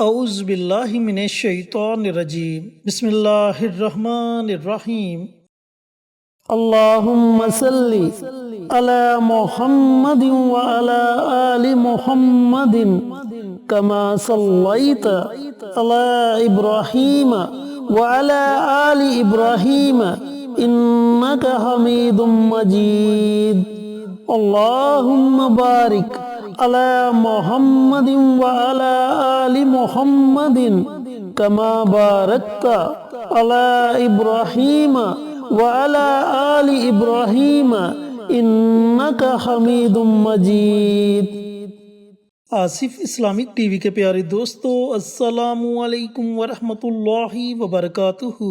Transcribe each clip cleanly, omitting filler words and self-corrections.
اعوذ باللہ من الشیطان الرجیم بسم اللہ الرحمن الرحیم اللہم صلی علی محمد وعلی آل محمد کما صلیت علی ابراہیم وعلی آل ابراہیم انک حمید مجید اللہم بارک علی محمد وعلی آل محمد کما بارکت علی ابراہیم وعلی آل ابراہیم انک حمید مجید۔ آصف اسلامک ٹی وی کے پیارے دوستو، السلام علیکم ورحمۃ اللہ وبرکاتہ۔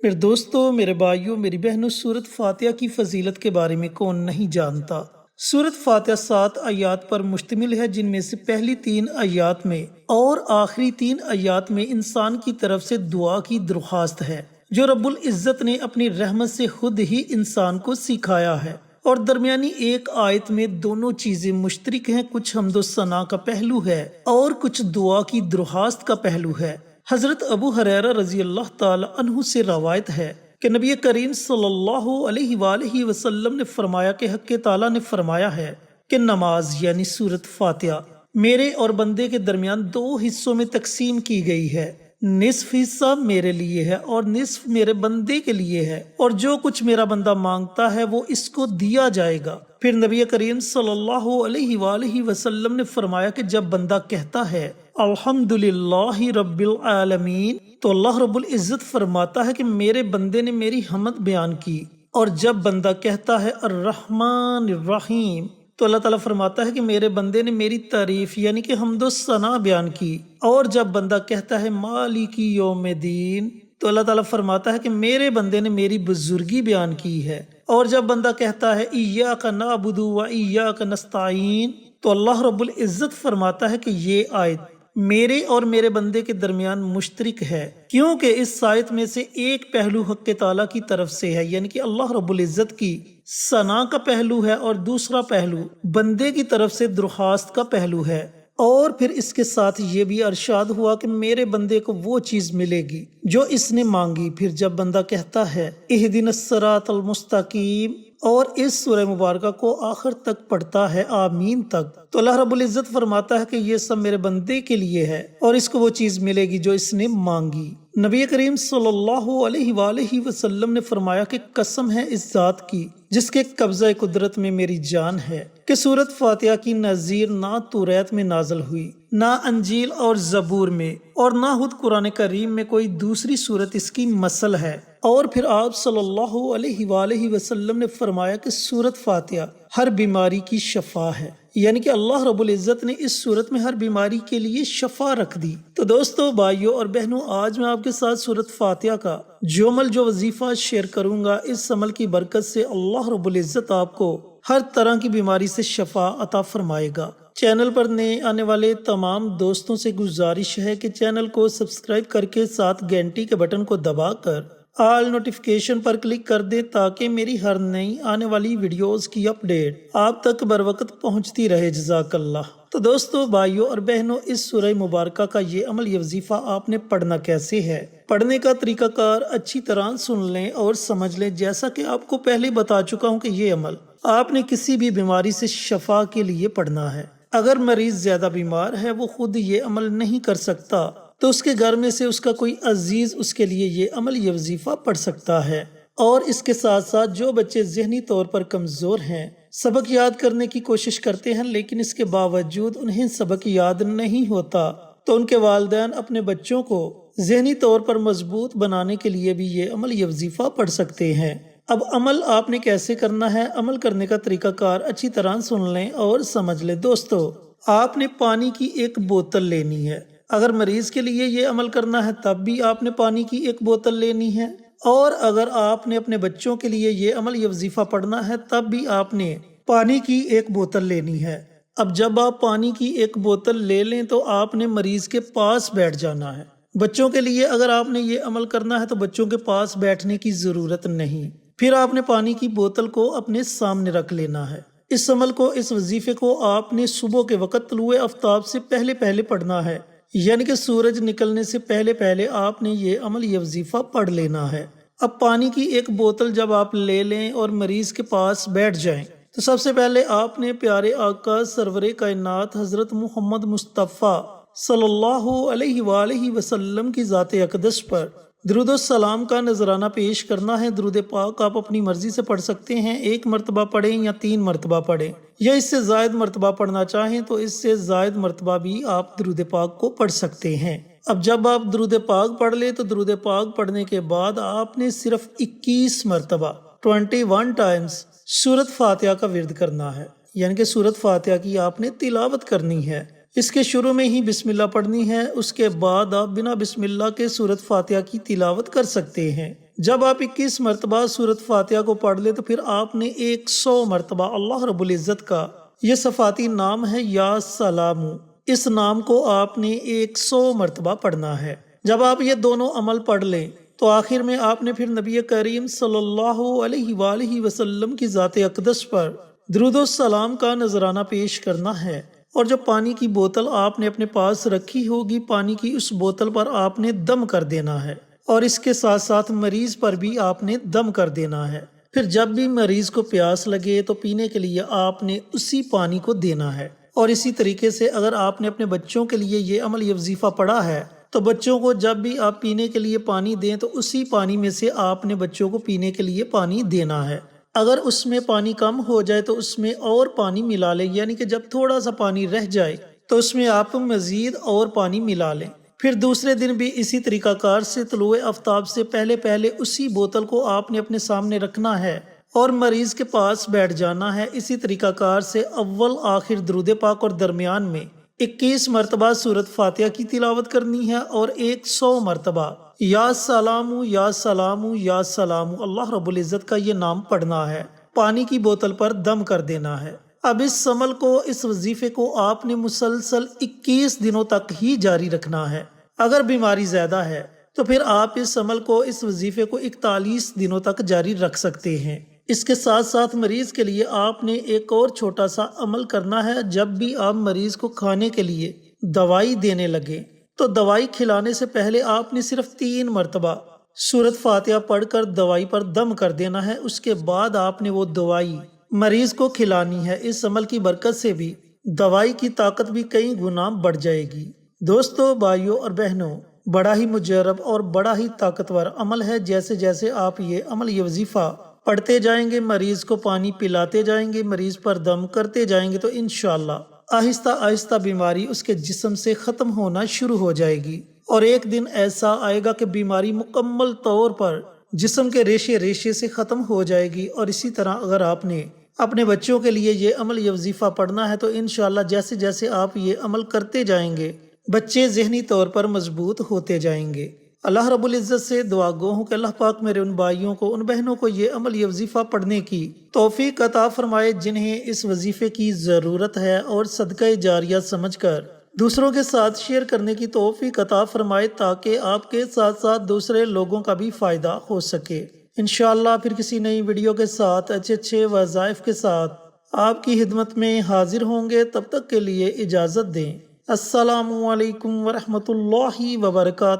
میرے دوستو، میرے بھائیوں، میری بہنوں، سورۃ فاتحہ کی فضیلت کے بارے میں کون نہیں جانتا۔ سورۃ فاتحہ 7 آیات پر مشتمل ہے، جن میں سے پہلی 3 آیات میں اور آخری 3 آیات میں انسان کی طرف سے دعا کی درخواست ہے، جو رب العزت نے اپنی رحمت سے خود ہی انسان کو سکھایا ہے، اور درمیانی ایک آیت میں دونوں چیزیں مشترک ہیں، کچھ حمد و ثنا کا پہلو ہے اور کچھ دعا کی درخواست کا پہلو ہے۔ حضرت ابو ہریرہ رضی اللہ تعالی عنہ سے روایت ہے کہ نبی کریم صلی اللہ علیہ وآلہ وسلم نے فرمایا کہ حق تعالیٰ نے فرمایا ہے کہ نماز یعنی سورۃ فاتحہ میرے اور بندے کے درمیان 2 حصوں میں تقسیم کی گئی ہے، نصف حصہ میرے لیے ہے اور نصف میرے بندے کے لیے ہے، اور جو کچھ میرا بندہ مانگتا ہے وہ اس کو دیا جائے گا۔ پھر نبی کریم صلی اللہ علیہ وآلہ وسلم نے فرمایا کہ جب بندہ کہتا ہے الحمدللہ رب العالمین، تو اللہ رب العزت فرماتا ہے کہ میرے بندے نے میری حمد بیان کی، اور جب بندہ کہتا ہے الرحمن الرحیم، تو اللہ تعالیٰ فرماتا ہے کہ میرے بندے نے میری تعریف یعنی کہ حمد و ثنا بیان کی، اور جب بندہ کہتا ہے مالک یوم الدین، تو اللہ تعالیٰ فرماتا ہے کہ میرے بندے نے میری بزرگی بیان کی ہے، اور جب بندہ کہتا ہے ایاک نعبد و ایاک نستعین، تو اللہ رب العزت فرماتا ہے کہ یہ آیت میرے اور میرے بندے کے درمیان مشترک ہے، کیونکہ اس آیت میں سے ایک پہلو حق تعالیٰ کی طرف سے ہے، یعنی کہ اللہ رب العزت کی ثنا کا پہلو ہے، اور دوسرا پہلو بندے کی طرف سے درخواست کا پہلو ہے۔ اور پھر اس کے ساتھ یہ بھی ارشاد ہوا کہ میرے بندے کو وہ چیز ملے گی جو اس نے مانگی۔ پھر جب بندہ کہتا ہے اہدنا الصراط المستقیم، اور اس سورہ مبارکہ کو آخر تک پڑھتا ہے آمین تک، تو اللہ رب العزت فرماتا ہے کہ یہ سب میرے بندے کے لیے ہے اور اس کو وہ چیز ملے گی جو اس نے مانگی۔ نبی کریم صلی اللہ علیہ وآلہ وسلم نے فرمایا کہ قسم ہے اس ذات کی جس کے قبضہ قدرت میں میری جان ہے، کہ سورۃ فاتحہ کی نظیر نہ توریت میں نازل ہوئی، نہ انجیل اور زبور میں، اور نہ خود قرآن کریم میں کوئی دوسری سورت اس کی مثل ہے۔ اور پھر آپ صلی اللہ علیہ وآلہ وسلم نے فرمایا کہ سورۃ فاتحہ ہر بیماری کی شفا ہے، یعنی کہ اللہ رب العزت نے اس صورت میں ہر بیماری کے لیے شفا رکھ دی۔ تو دوستو، بھائیوں اور بہنوں، آج میں آپ کے ساتھ سورۃ فاتحہ کا جو وظیفہ شیئر کروں گا، اس عمل کی برکت سے اللہ رب العزت آپ کو ہر طرح کی بیماری سے شفا عطا فرمائے گا۔ چینل پر نئے آنے والے تمام دوستوں سے گزارش ہے کہ چینل کو سبسکرائب کر کے ساتھ گھنٹی کے بٹن کو دبا کر آل نوٹیفیکیشن پر کلک کر دیں، تاکہ میری ہر نئی آنے والی ویڈیوز کی اپڈیٹ آپ تک بر وقت پہنچتی رہے۔ جزاک اللہ۔ تو دوستو، بھائیوں اور بہنوں، اس سورہ مبارکہ کا یہ عمل، یہ وظیفہ آپ نے پڑھنا کیسے ہے؟ پڑھنے کا طریقہ کار اچھی طرح سن لیں اور سمجھ لیں، جیسا کہ آپ کو پہلے بتا چکا ہوں کہ یہ عمل آپ نے کسی بھی بیماری سے شفا کے لیے پڑھنا ہے۔ اگر مریض زیادہ بیمار ہے، وہ خود یہ عمل نہیں کر سکتا، تو اس کے گھر میں سے اس کا کوئی عزیز اس کے لیے یہ عمل، یہ وظیفہ پڑھ سکتا ہے۔ اور اس کے ساتھ ساتھ جو بچے ذہنی طور پر کمزور ہیں، سبق یاد کرنے کی کوشش کرتے ہیں لیکن اس کے باوجود انہیں سبق یاد نہیں ہوتا، تو ان کے والدین اپنے بچوں کو ذہنی طور پر مضبوط بنانے کے لیے بھی یہ عمل، یہ وظیفہ پڑھ سکتے ہیں۔ اب عمل آپ نے کیسے کرنا ہے؟ عمل کرنے کا طریقہ کار اچھی طرح سن لیں اور سمجھ لیں۔ دوستو، آپ نے پانی کی ایک بوتل لینی ہے۔ اگر مریض کے لیے یہ عمل کرنا ہے تب بھی آپ نے پانی کی ایک بوتل لینی ہے، اور اگر آپ نے اپنے بچوں کے لیے یہ عمل، یہ وظیفہ پڑھنا ہے تب بھی آپ نے پانی کی ایک بوتل لینی ہے۔ اب جب آپ پانی کی ایک بوتل لے لیں تو آپ نے مریض کے پاس بیٹھ جانا ہے۔ بچوں کے لیے اگر آپ نے یہ عمل کرنا ہے تو بچوں کے پاس بیٹھنے کی ضرورت نہیں، پھر آپ نے پانی کی بوتل کو اپنے سامنے رکھ لینا ہے۔ اس عمل کو، اس وظیفے کو آپ نے صبح کے وقت طلوع آفتاب سے پہلے پڑھنا ہے، یعنی کہ سورج نکلنے سے پہلے پہلے آپ نے یہ عمل یہ وظیفہ پڑھ لینا ہے۔ اب پانی کی ایک بوتل جب آپ لے لیں اور مریض کے پاس بیٹھ جائیں تو سب سے پہلے آپ نے پیارے آقا سرور کائنات حضرت محمد مصطفیٰ صلی اللہ علیہ وآلہ وسلم کی ذات اقدس پر درود و سلام کا نذرانہ پیش کرنا ہے۔ درود پاک آپ اپنی مرضی سے پڑھ سکتے ہیں، 1 مرتبہ پڑھیں یا 3 مرتبہ پڑھیں، یا اس سے زائد مرتبہ پڑھنا چاہیں تو اس سے زائد مرتبہ بھی آپ درود پاک کو پڑھ سکتے ہیں۔ اب جب آپ درود پاک پڑھ لیں تو درود پاک پڑھنے کے بعد آپ نے صرف 21 مرتبہ 21 ٹائمز سورت فاتحہ کا ورد کرنا ہے، یعنی کہ سورت فاتحہ کی آپ نے تلاوت کرنی ہے۔ اس کے شروع میں ہی بسم اللہ پڑھنی ہے، اس کے بعد آپ بنا بسم اللہ کے سورت فاتحہ کی تلاوت کر سکتے ہیں۔ جب آپ 21 مرتبہ سورت فاتحہ کو پڑھ لیں تو پھر آپ نے 100 مرتبہ اللہ رب العزت کا یہ صفاتی نام ہے یا سلام، اس نام کو آپ نے 100 مرتبہ پڑھنا ہے۔ جب آپ یہ دونوں عمل پڑھ لیں تو آخر میں آپ نے پھر نبی کریم صلی اللہ علیہ وآلہ وسلم کی ذات اقدس پر درود و سلام کا نذرانہ پیش کرنا ہے، اور جو پانی کی بوتل آپ نے اپنے پاس رکھی ہوگی پانی کی اس بوتل پر آپ نے دم کر دینا ہے، اور اس کے ساتھ ساتھ مریض پر بھی آپ نے دم کر دینا ہے۔ پھر جب بھی مریض کو پیاس لگے تو پینے کے لیے آپ نے اسی پانی کو دینا ہے۔ اور اسی طریقے سے اگر آپ نے اپنے بچوں کے لیے یہ عمل یہ وظیفہ پڑھا ہے تو بچوں کو جب بھی آپ پینے کے لیے پانی دیں تو اسی پانی میں سے آپ نے بچوں کو پینے کے لیے پانی دینا ہے۔ اگر اس میں پانی کم ہو جائے تو اس میں اور پانی ملا لیں، یعنی کہ جب تھوڑا سا پانی رہ جائے تو اس میں آپ مزید اور پانی ملا لیں۔ پھر دوسرے دن بھی اسی طریقہ کار سے طلوع آفتاب سے پہلے پہلے اسی بوتل کو آپ نے اپنے سامنے رکھنا ہے اور مریض کے پاس بیٹھ جانا ہے۔ اسی طریقہ کار سے اول آخر درود پاک اور درمیان میں 21 مرتبہ سورت فاتحہ کی تلاوت کرنی ہے اور 100 مرتبہ یا سلام یا سلام یا سلام اللہ رب العزت کا یہ نام پڑھنا ہے، پانی کی بوتل پر دم کر دینا ہے۔ اب اس عمل کو اس وظیفے کو آپ نے مسلسل 21 دنوں تک ہی جاری رکھنا ہے۔ اگر بیماری زیادہ ہے تو پھر آپ اس عمل کو اس وظیفے کو 41 دنوں تک جاری رکھ سکتے ہیں۔ اس کے ساتھ ساتھ مریض کے لیے آپ نے ایک اور چھوٹا سا عمل کرنا ہے۔ جب بھی آپ مریض کو کھانے کے لیے دوائی دینے لگے تو دوائی کھلانے سے پہلے آپ نے صرف 3 مرتبہ سورت فاتحہ پڑھ کر دوائی پر دم کر دینا ہے، اس کے بعد آپ نے وہ دوائی مریض کو کھلانی ہے۔ اس عمل کی برکت سے بھی دوائی کی طاقت بھی کئی گنا بڑھ جائے گی۔ دوستو، بھائیوں اور بہنوں، بڑا ہی مجرب اور بڑا ہی طاقتور عمل ہے۔ جیسے جیسے آپ یہ عمل یہ وظیفہ پڑھتے جائیں گے، مریض کو پانی پلاتے جائیں گے، مریض پر دم کرتے جائیں گے تو انشاءاللہ آہستہ آہستہ بیماری اس کے جسم سے ختم ہونا شروع ہو جائے گی، اور ایک دن ایسا آئے گا کہ بیماری مکمل طور پر جسم کے ریشے ریشے سے ختم ہو جائے گی۔ اور اسی طرح اگر آپ نے اپنے بچوں کے لیے یہ عمل یہ وظیفہ پڑھنا ہے تو انشاءاللہ جیسے جیسے آپ یہ عمل کرتے جائیں گے بچے ذہنی طور پر مضبوط ہوتے جائیں گے۔ اللہ رب العزت سے دعا گو ہوں کہ اللہ پاک میرے ان بھائیوں کو ان بہنوں کو یہ عمل یہ وظیفہ پڑھنے کی توفیق عطا فرمائے جنہیں اس وظیفے کی ضرورت ہے، اور صدقہ جاریہ سمجھ کر دوسروں کے ساتھ شیئر کرنے کی توفیق عطا فرمائے تاکہ آپ کے ساتھ ساتھ دوسرے لوگوں کا بھی فائدہ ہو سکے۔ انشاءاللہ پھر کسی نئی ویڈیو کے ساتھ اچھے وظائف کے ساتھ آپ کی خدمت میں حاضر ہوں گے۔ تب تک کے لیے اجازت دیں۔ السلام علیکم ورحمۃ اللہ وبرکاتہ۔